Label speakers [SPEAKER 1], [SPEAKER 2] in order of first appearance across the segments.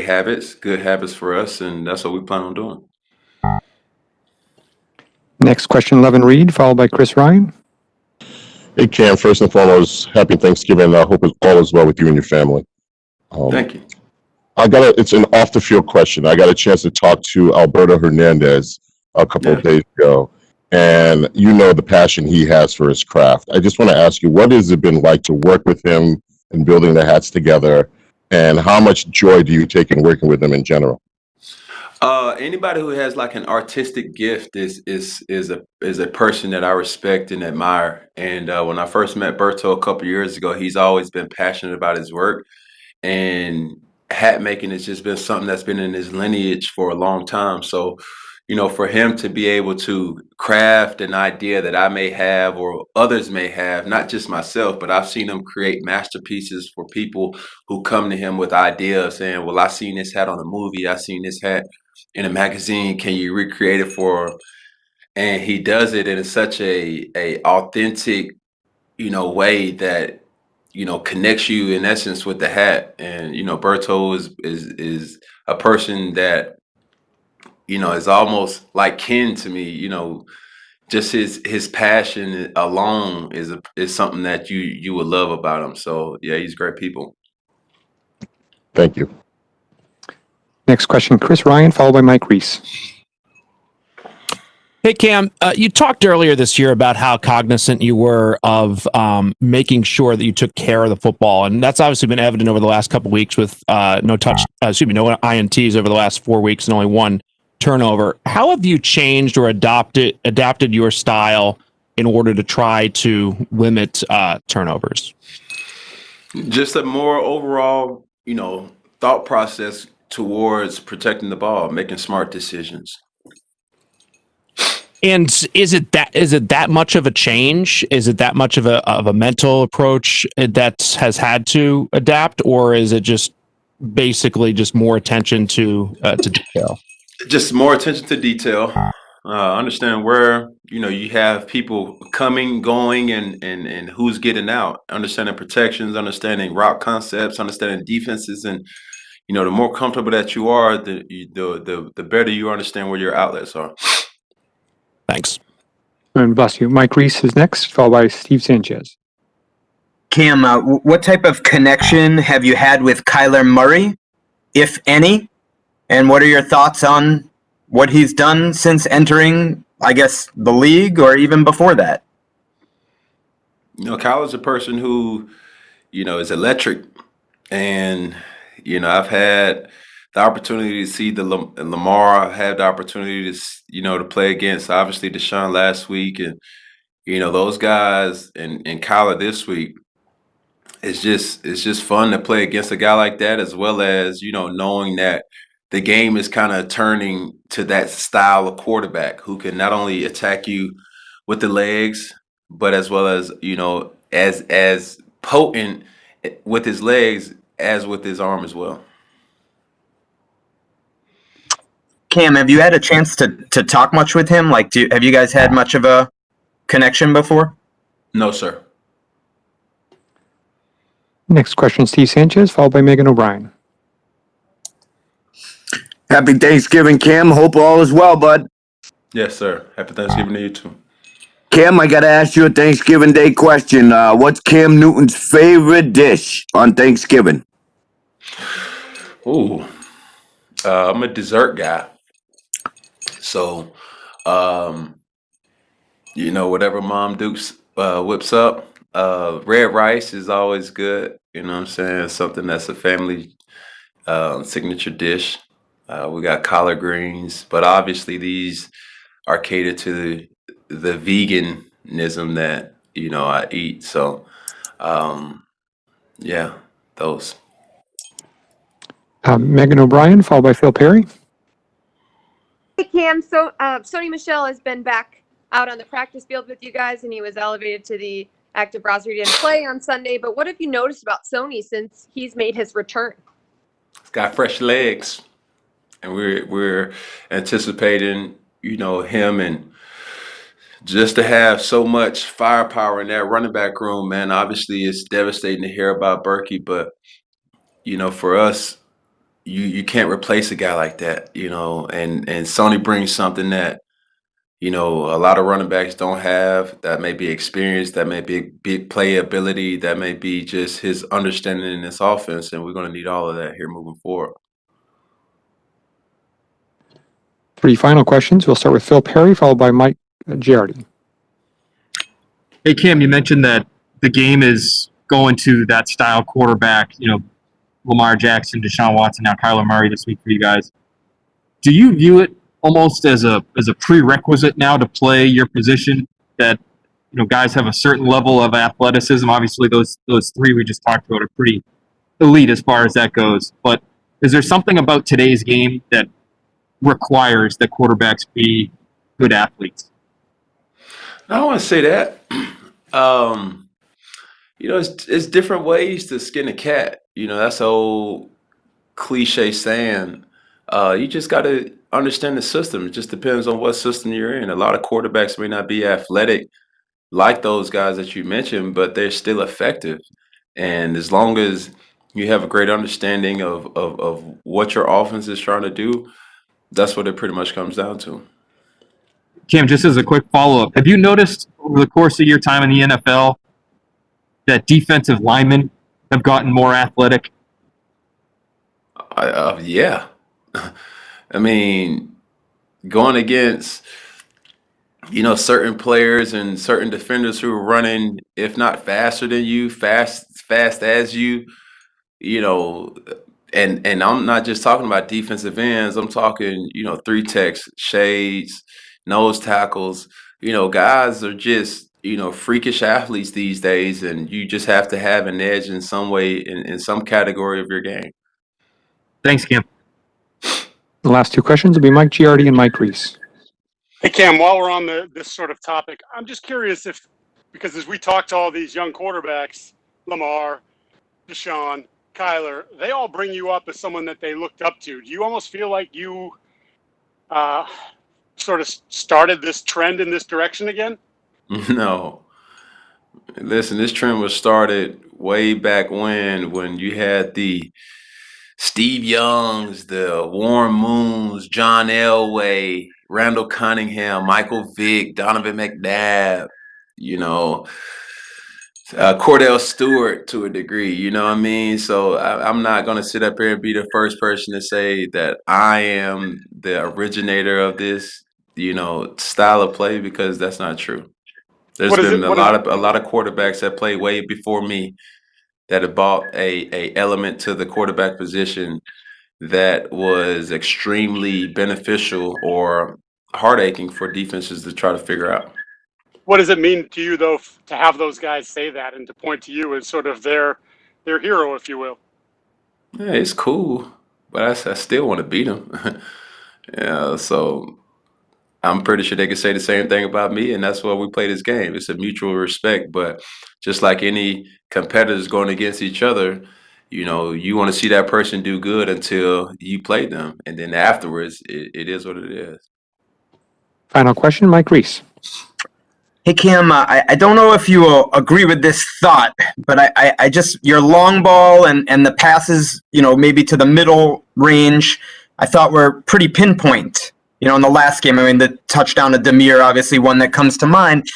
[SPEAKER 1] habits, good habits for us, and that's what we plan on doing.
[SPEAKER 2] Next question, Levin Reed, followed by Chris Ryan.
[SPEAKER 3] Hey, Cam, first and foremost, happy Thanksgiving. I hope all is well with you and your family.
[SPEAKER 1] Thank you.
[SPEAKER 3] It's an off the field question. I got a chance to talk to Alberto Hernandez a couple of days ago, and you know the passion he has for his craft. I just want to ask you, what has it been like to work with him and building the hats together, and how much joy do you take in working with him in general?
[SPEAKER 1] Anybody who has like an artistic gift is a person that I respect and admire. And when I first met Berto a couple years ago, he's always been passionate about his work, and hat making has just been something that's been in his lineage for a long time. So, for him to be able to craft an idea that I may have or others may have, not just myself, but I've seen him create masterpieces for people who come to him with ideas saying, well, I seen this hat on a movie, I seen this hat in a magazine, can you recreate it for? And he does it in such a authentic, way that connects you in essence with the hat. And Berto is a person that is almost like kin to me. Just his passion alone is something that you would love about him. So yeah, he's great people.
[SPEAKER 3] Thank you.
[SPEAKER 2] Next question, Chris Ryan, followed by Mike Reese.
[SPEAKER 4] Hey, Cam, you talked earlier this year about how cognizant you were of making sure that you took care of the football. And that's obviously been evident over the last couple of weeks with no INTs over the last 4 weeks and only one turnover. How have you changed or adapted your style in order to try to limit turnovers?
[SPEAKER 1] Just a more overall, thought process towards protecting the ball, making smart decisions.
[SPEAKER 4] And is it that much of a change? Is it that much of a mental approach that has had to adapt, or is it just basically just more attention to detail?
[SPEAKER 1] Just more attention to detail. Understand where you have people coming, going, and who's getting out. Understanding protections, understanding route concepts, understanding defenses, and the more comfortable that you are, the better you understand where your outlets are.
[SPEAKER 4] Thanks.
[SPEAKER 2] And bless you. Mike Reese is next, followed by Steve Sanchez.
[SPEAKER 5] Cam, what type of connection have you had with Kyler Murray, if any? And what are your thoughts on what he's done since entering, I guess, the league or even before that?
[SPEAKER 1] Kyler's a person who, is electric. And, I've had the opportunity to see Lamar. I had the opportunity to, to play against, obviously, Deshaun last week. And, those guys and Kyler this week, it's just fun to play against a guy like that, as well as, knowing that the game is kind of turning to that style of quarterback who can not only attack you with the legs, but as well as, as potent with his legs as with his arm as well.
[SPEAKER 5] Cam, have you had a chance to talk much with him? Like, have you guys had much of a connection before?
[SPEAKER 1] No, sir.
[SPEAKER 2] Next question, Steve Sanchez, followed by Megan O'Brien.
[SPEAKER 6] Happy Thanksgiving, Cam. Hope all is well, bud.
[SPEAKER 1] Yes, sir. Happy Thanksgiving to you too.
[SPEAKER 6] Cam, I got to ask you a Thanksgiving Day question. What's Cam Newton's favorite dish on Thanksgiving?
[SPEAKER 1] Ooh, I'm a dessert guy. So, whatever Mom Dukes whips up. Red rice is always good. You know what I'm saying? Something that's a family signature dish. We got collard greens, but obviously these are catered to the veganism that I eat. So, yeah, those.
[SPEAKER 2] Megan O'Brien, followed by Phil Perry.
[SPEAKER 7] Hey, Cam. So Sony Michel has been back out on the practice field with you guys, and he was elevated to the active roster. He didn't play on Sunday, but what have you noticed about Sony since he's made his return?
[SPEAKER 1] He's got fresh legs, and we're anticipating, him, and just to have so much firepower in that running back room, man. Obviously, it's devastating to hear about Berkey, but for us, you can't replace a guy like that, and Sony brings something that, a lot of running backs don't have. That may be experience, that may be big playability, that may be just his understanding in this offense, and we're going to need all of that here moving forward.
[SPEAKER 2] 3 final questions. We'll start with Phil Perry, followed by Mike Giardi.
[SPEAKER 8] Hey, Cam, you mentioned that the game is going to that style quarterback, Lamar Jackson, Deshaun Watson, now Kyler Murray this week for you guys. Do you view it almost as a prerequisite now to play your position that, guys have a certain level of athleticism? Obviously, those 3 we just talked about are pretty elite as far as that goes. But is there something about today's game that requires that quarterbacks be good athletes?
[SPEAKER 1] I don't want to say that. It's different ways to skin a cat. That's an old cliche saying. You just got to understand the system. It just depends on what system you're in. A lot of quarterbacks may not be athletic like those guys that you mentioned, but they're still effective. And as long as you have a great understanding of what your offense is trying to do, that's what it pretty much comes down to.
[SPEAKER 8] Cam, just as a quick follow-up, have you noticed over the course of your time in the NFL that defensive linemen have gotten more athletic?
[SPEAKER 1] Yeah. I mean, going against, certain players and certain defenders who are running, if not faster than you, fast as you, and I'm not just talking about defensive ends. I'm talking, 3 techs, shades, nose tackles. Guys are just, freakish athletes these days, and you just have to have an edge in some way, in some category of your game.
[SPEAKER 8] Thanks, Cam.
[SPEAKER 2] The last 2 questions will be Mike Giardi and Mike Reese.
[SPEAKER 9] Hey, Cam, while we're on this sort of topic, I'm just curious because as we talk to all these young quarterbacks, Lamar, Deshaun, Kyler, they all bring you up as someone that they looked up to. Do you almost feel like you sort of started this trend in this direction again?
[SPEAKER 1] No. Listen, this trend was started way back when you had the Steve Youngs, the Warren Moons, John Elway, Randall Cunningham, Michael Vick, Donovan McNabb, Cordell Stewart to a degree, you know what I mean? So I'm not going to sit up here and be the first person to say that I am the originator of this, style of play, because that's not true. There's been a lot of quarterbacks that played way before me that have brought a element to the quarterback position that was extremely beneficial or heart-aching for defenses to try to figure out.
[SPEAKER 9] What does it mean to you, though, to have those guys say that and to point to you as sort of their hero, if you will?
[SPEAKER 1] Yeah, it's cool, but I still want to beat them. So I'm pretty sure they could say the same thing about me, and that's why we play this game. It's a mutual respect, but just like any competitors going against each other, you want to see that person do good until you play them, and then afterwards, it is what it is.
[SPEAKER 2] Final question, Mike Reese.
[SPEAKER 5] Hey, Cam, I don't know if you will agree with this thought, but I just, your long ball and the passes, maybe to the middle range, I thought were pretty pinpoint. In the last game, the touchdown to Demir, obviously one that comes to mind.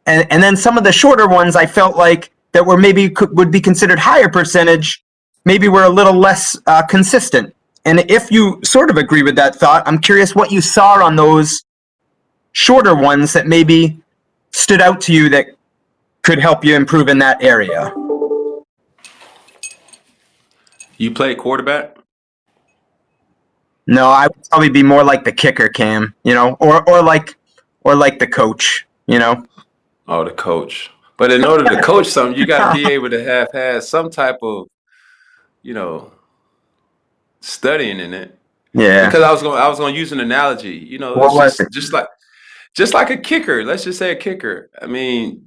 [SPEAKER 5] And then some of the shorter ones, I felt like that were would be considered higher percentage, maybe were a little less consistent. And if you sort of agree with that thought, I'm curious what you saw on those shorter ones that maybe stood out to you that could help you improve in that area.
[SPEAKER 1] You play quarterback?
[SPEAKER 5] No, I would probably be more like the kicker, Cam, or like the coach,
[SPEAKER 1] Oh, the coach. But in order to coach something, you got to be able to have had some type of, studying in it.
[SPEAKER 5] Yeah.
[SPEAKER 1] Because I was going to use an analogy. Just like a kicker. Let's just say a kicker.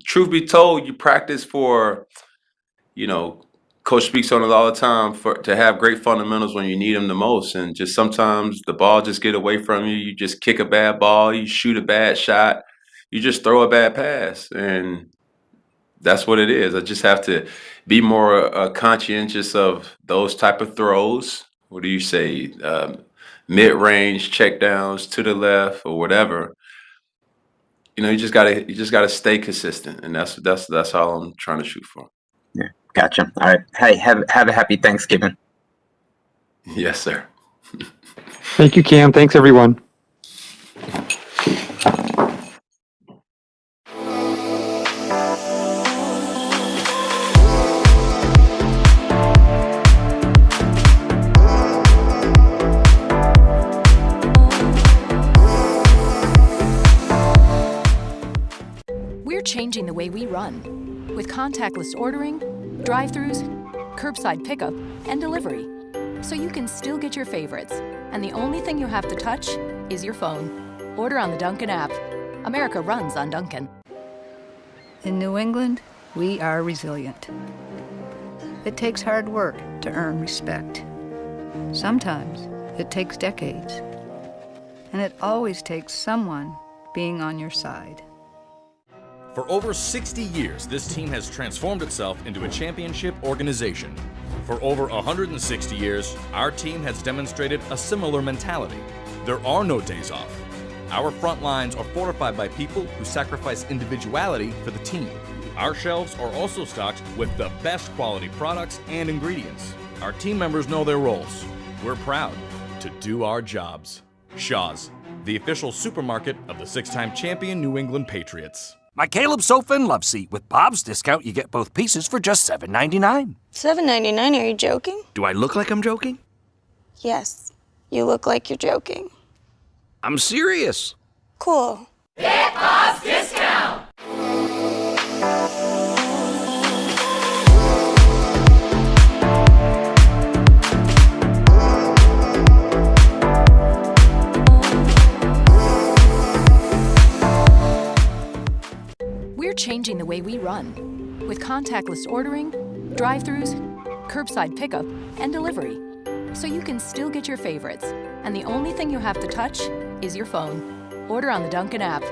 [SPEAKER 1] Truth be told, you practice for, Coach speaks on it all the time, to have great fundamentals when you need them the most. And just sometimes the ball just get away from you. You just kick a bad ball. You shoot a bad shot. You just throw a bad pass. And that's what it is. I just have to be more conscientious of those type of throws what do you say, mid-range checkdowns to the left or whatever. You just gotta stay consistent, and that's all I'm trying to shoot for.
[SPEAKER 5] Yeah, gotcha. All right. Hey, have a happy Thanksgiving.
[SPEAKER 1] Yes, sir.
[SPEAKER 2] Thank you, Cam. Thanks, everyone.
[SPEAKER 10] We're changing the way we run with contactless ordering, drive-thrus, curbside pickup, and delivery. So you can still get your favorites, and the only thing you have to touch is your phone. Order on the Dunkin' app. America runs on Dunkin'.
[SPEAKER 11] In New England, we are resilient. It takes hard work to earn respect. Sometimes it takes decades. And it always takes someone being on your side.
[SPEAKER 12] For over 60 years, this team has transformed itself into a championship organization. For over 160 years, our team has demonstrated a similar mentality. There are no days off. Our front lines are fortified by people who sacrifice individuality for the team. Our shelves are also stocked with the best quality products and ingredients. Our team members know their roles. We're proud to do our jobs. Shaw's, the official supermarket of the 6-time champion New England Patriots.
[SPEAKER 13] My Caleb sofa and love seat. With Bob's discount, you get both pieces for just $7.99.
[SPEAKER 14] $7.99? Are you joking?
[SPEAKER 13] Do I look like I'm joking?
[SPEAKER 14] Yes. You look like you're joking.
[SPEAKER 13] I'm serious.
[SPEAKER 14] Cool.
[SPEAKER 15] Get Bob's discount!
[SPEAKER 10] We're changing the way we run with contactless ordering, drive-thrus, curbside pickup, and delivery. So you can still get your favorites, and the only thing you have to touch is your phone. Order on the Dunkin' app.